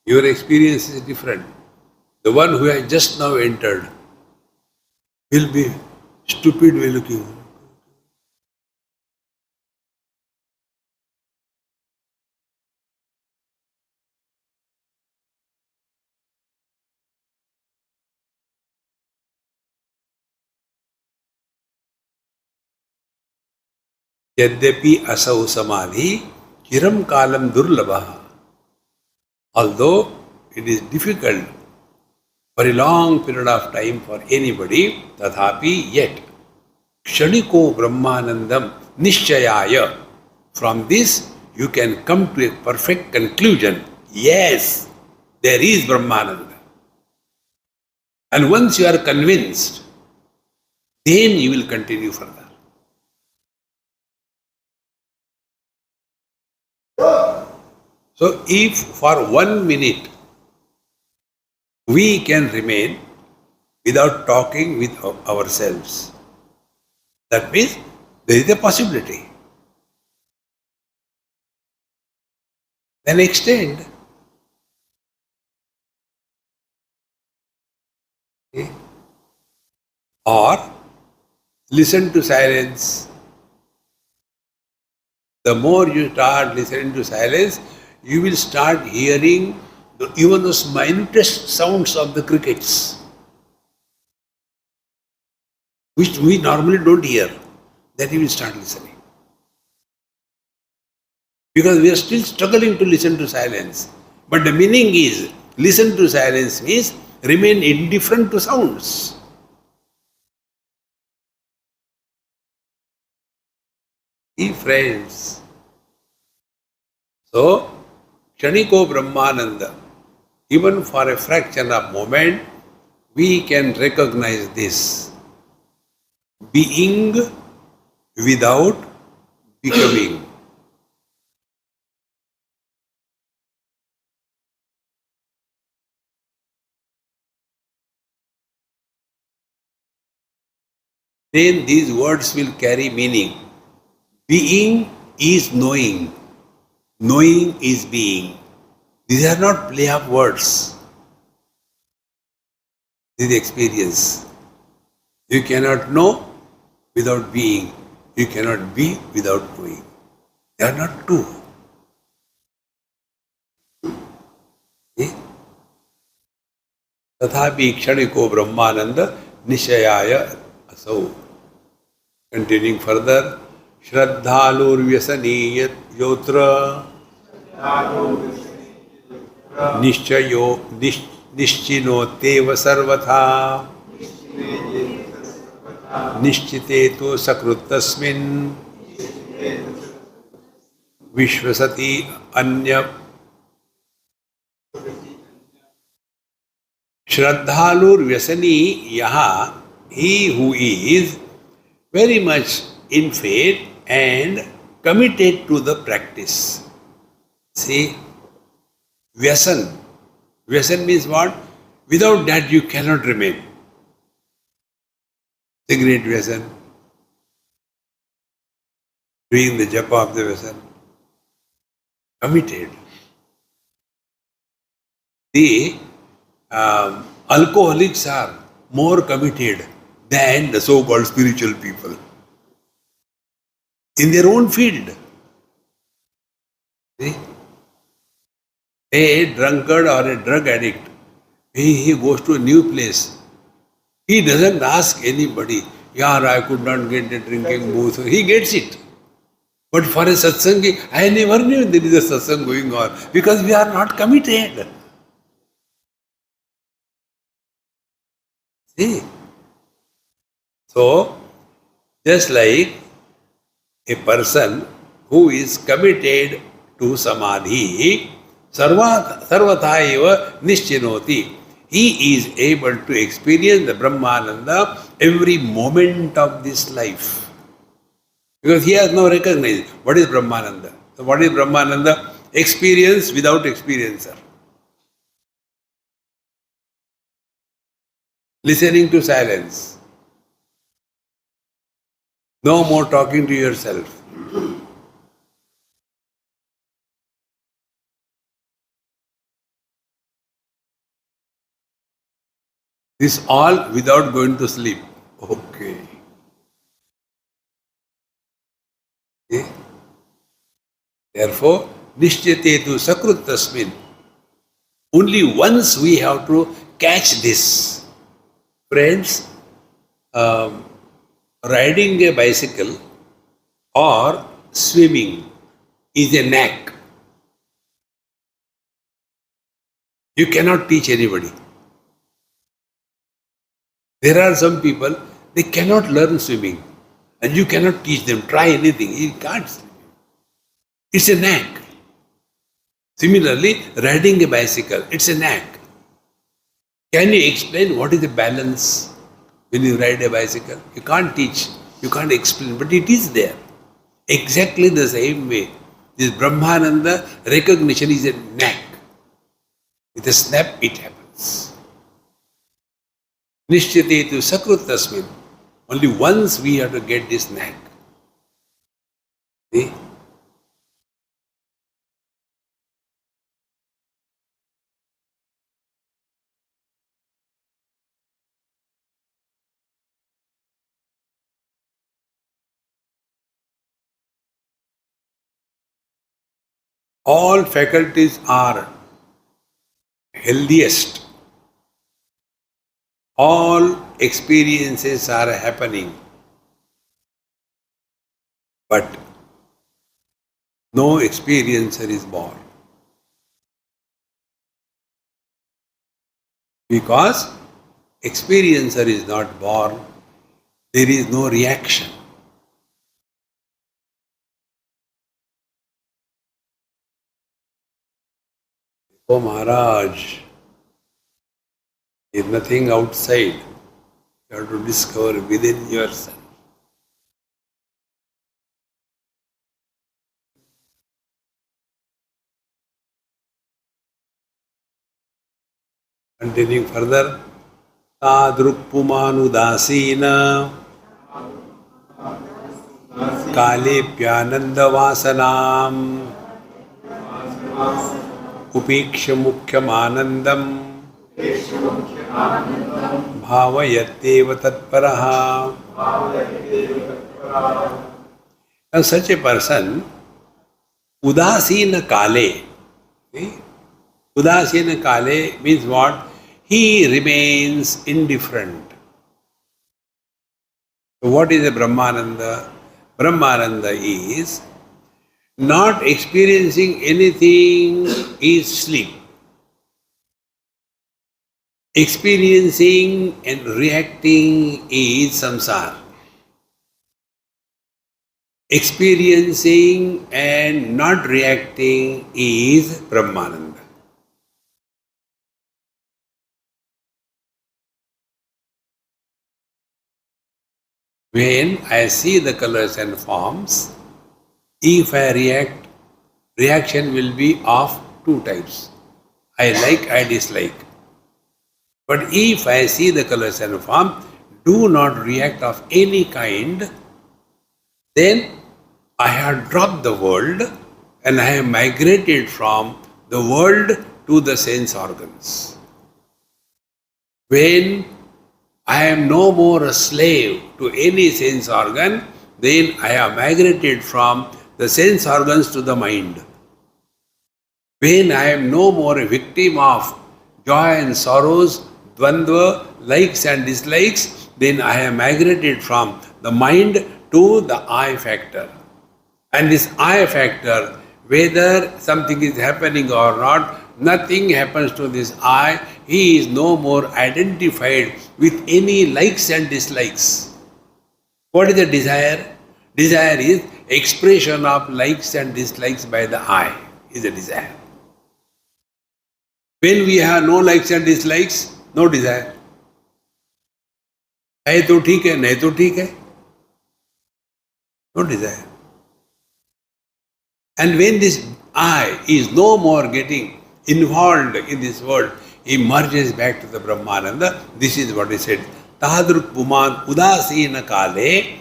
your experience is different. The one who has just now entered will be stupid way looking. Yadyapi asau samadhi chiram kalam durlabha. Although it is difficult for a long period of time for anybody, tathapi yet kshaniko brahmanandam nischayaya. From this you can come to a perfect conclusion. Yes, there is Brahmananda. And once you are convinced, then you will continue further. So if for 1 minute we can remain without talking with ourselves, that means there is a possibility. Then extend. Okay. Or listen to silence. The more you start listening to silence, you will start hearing even those minutest sounds of the crickets, which we normally don't hear. Then you will start listening. Because we are still struggling to listen to silence. But the meaning is, listen to silence means remain indifferent to sounds. Friends. So, Kshaniko Brahmananda, even for a fraction of moment, we can recognize this. Being without becoming. Then these words will carry meaning. Being is knowing. Knowing is being. These are not play of words. This is experience. You cannot know without being. You cannot be without knowing. They are not two. तथापि क्षणिको ब्रह्मानंद निश्चयाय असौ. Continuing further, श्रद्धालुर्व्यसनी योत्र निश्चयो निश्चिनोत्येव सर्वथा निश्चिते तो सकृत् तस्मिन् विश्वसति अन्य. श्रद्धालुर्व्यसनी, यहाँ he who is very much in faith and committed to the practice. See, Vyasan. Vyasan means what? Without that you cannot remain. Cigarette Vyasan. Doing the japa of the Vyasan. Committed. The alcoholics are more committed than the so-called spiritual people in their own field. See? A drunkard or a drug addict, he goes to a new place. He doesn't ask anybody, "Yaar, I could not get the drinking booth." He gets it. But for a satsangi, I never knew there is a satsang going on because we are not committed. See? So, just like a person who is committed to samadhi, sarvatha eva nischinoti, he is able to experience the Brahmananda every moment of this life. Because he has no recognition. What is Brahmananda? So what is Brahmananda? Experience without experiencer. Listening to silence. No more talking to yourself. This all without going to sleep. Okay. Therefore, Nishyatetu Sakrut Tasmin. Only once we have to catch this. Friends, riding a bicycle or swimming is a knack. You cannot teach anybody. There are some people, they cannot learn swimming and you cannot teach them, try anything, you can't. It's a knack. Similarly, riding a bicycle, it's a knack. Can you explain what is the balance when you ride a bicycle? You can't teach, you can't explain, but it is there. Exactly the same way. This Brahmananda recognition is a knack. With a snap, it happens. Nishyatetu Sakrut Tasmin. Only once we have to get this knack. See? All faculties are healthiest. All experiences are happening. But no experiencer is born. Because experiencer is not born, there is no reaction. Oh Maharaj, there is nothing outside. You have to discover within yourself. Continuing further, Tadrukpumanudasina Kalepyananda Vasanam Upiksha Mukhyamanandam bhavayatyeva tatparaha. Now such a person, udasina kale. See? Udasina kale means what? He remains indifferent. So what is a Brahmananda? Brahmananda is not experiencing anything is sleep. Experiencing and reacting is samsara. Experiencing and not reacting is Brahmananda. When I see the colors and forms, if I react, reaction will be of two types. I like, I dislike. But if I see the colors and form, do not react of any kind, then I have dropped the world and I have migrated from the world to the sense organs. When I am no more a slave to any sense organ, then I have migrated from the sense organs to the mind. When I am no more a victim of joy and sorrows, dvandva, likes and dislikes, then I have migrated from the mind to the I factor. And this I factor, whether something is happening or not, nothing happens to this I. He is no more identified with any likes and dislikes. What is the desire? Desire is expression of likes and dislikes by the I, is a desire. When we have no likes and dislikes, no desire. है तो ठीक है, नहीं तो ठीक है. No desire. And when this I is no more getting involved in this world, he merges back to the Brahmananda. This is what he said. Tahadruk puman udasina kale.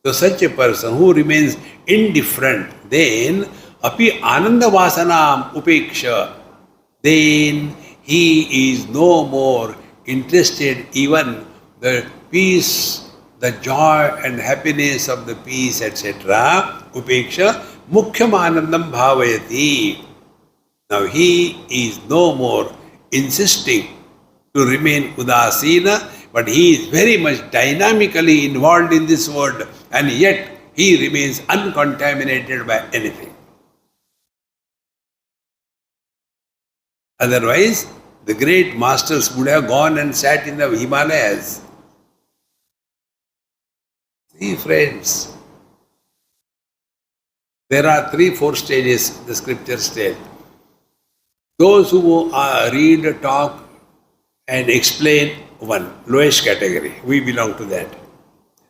So such a person who remains indifferent, then api ananda vasanam upeksha, then he is no more interested even the peace, the joy and happiness of the peace, etc. Upeksha mukhyam anandam bhavayati. Now he is no more insisting to remain udasina, but he is very much dynamically involved in this world, and yet he remains uncontaminated by anything. Otherwise, the great masters would have gone and sat in the Himalayas. See, friends, there are 3-4 stages the scriptures tell. Those who read, talk and explain, one, lowest category. We belong to that.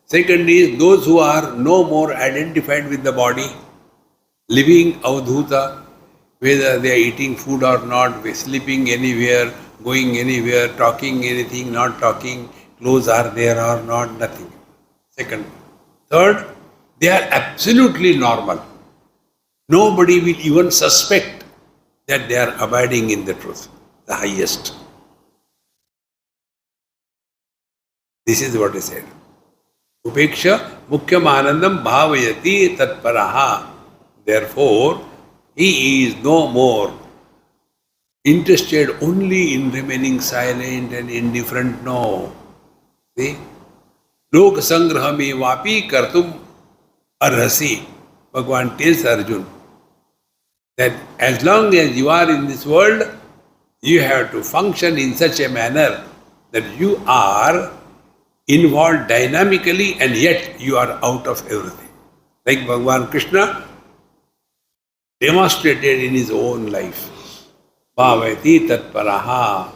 Second is those who are no more identified with the body, living avadhuta, whether they are eating food or not, sleeping anywhere, going anywhere, talking anything, not talking, clothes are there or not, nothing. Second. Third, they are absolutely normal. Nobody will even suspect that they are abiding in the truth, the highest. This is what he said. Upeksha mukhyam anandam bhavayati tatparaha. Therefore, he is no more interested only in remaining silent and indifferent. No. See? Lok sangraha me vapi kartum arhasi. Bhagavan tells Arjuna that as long as you are in this world, you have to function in such a manner that you are involved dynamically and yet you are out of everything. Like Bhagavan Krishna demonstrated in his own life. Bhavati tatparaha.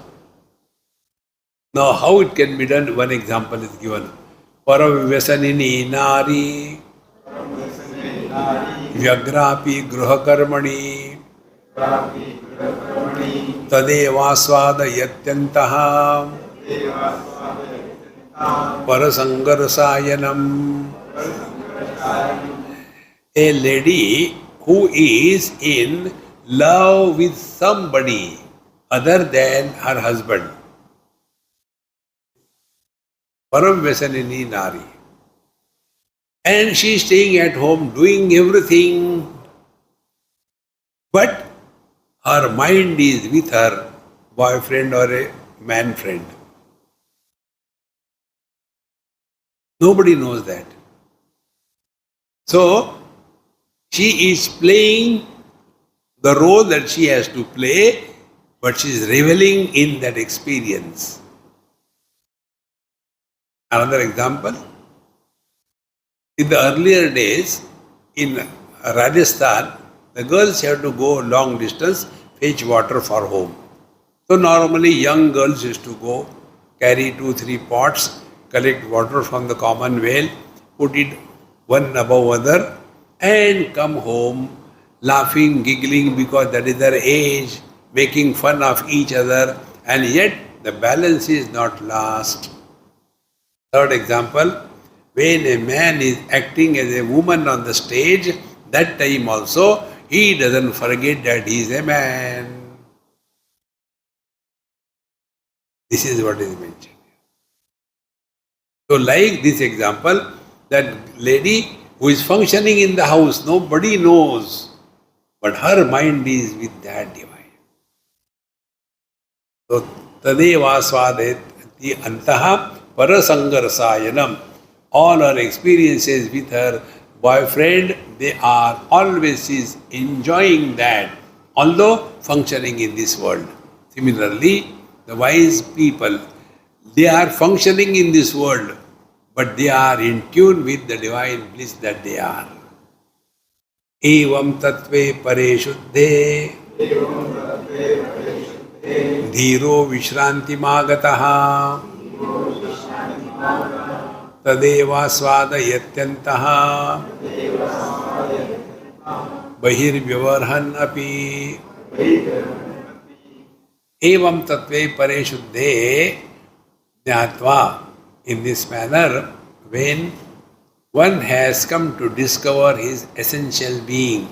Now how it can be done? One example is given. Paravivasanini nari vyagrapi gruhakarmani tadeva swada yatyantaha parasangarsayanam. A lady who is in love with somebody other than her husband. Param Vyasanini Nari. And she is staying at home doing everything, but her mind is with her boyfriend or a man friend. Nobody knows that. So, she is playing the role that she has to play, but she is reveling in that experience. Another example, in the earlier days, in Rajasthan, the girls have to go long distance, fetch water for home. So normally young girls used to go, carry 2-3 pots, collect water from the common well, put it one above other, and come home laughing, giggling because that is their age, making fun of each other, and yet the balance is not lost. Third example, when a man is acting as a woman on the stage, that time also he doesn't forget that he is a man. This is what is mentioned. So like this example, that lady who is functioning in the house, nobody knows, but her mind is with that divine. So tadeva swadeti antaha parasangarsayanam. All her experiences with her boyfriend, they are always is enjoying that, although functioning in this world. Similarly, the wise people, they are functioning in this world, but they are in tune with the divine bliss that they are. Evam tatve pare shuddhe dhiro vishranti magataha tadeva swadayatyantaha bahir vyavarhan api. Evam tatve pare shuddhe jnatva. In this manner, when one has come to discover his essential being,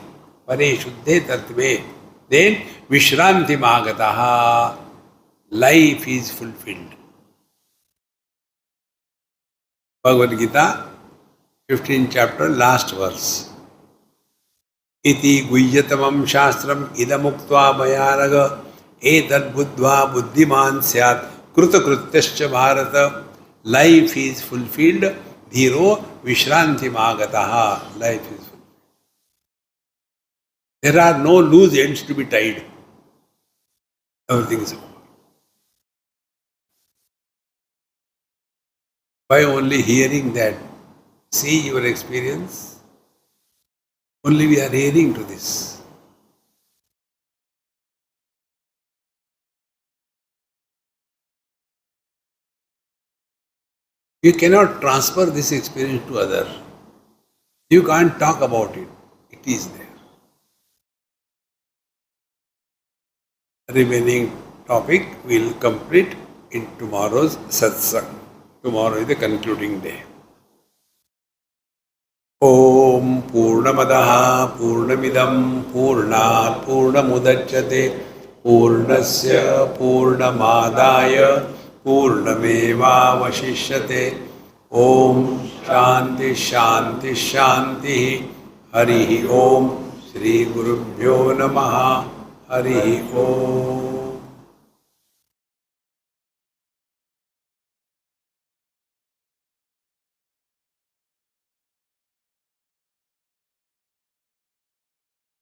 pare shuddhe tatve, then vishranti magataha, life is fulfilled. Bhagavad Gita, 15th chapter, last verse. Iti guhyatamam shastram idamuktva mayaraga etad buddhva buddhiman syat krutakrutyascha bharata. Life is fulfilled. Dhiro vishranti magataha. Life is fulfilled. There are no loose ends to be tied. Everything is over. By only hearing that, see your experience. Only we are hearing to this. You cannot transfer this experience to others. You can't talk about it. It is there. Remaining topic we will complete in tomorrow's satsang. Tomorrow is the concluding day. Om Purnamadaha Purnamidam Purnat Purnamudachyate Purnasya Purnamadaya Purnameva Vashishyate. Om Shanti Shanti Shanti. Harihi Om. Shri Gurubhyo Namaha. Harihi Om.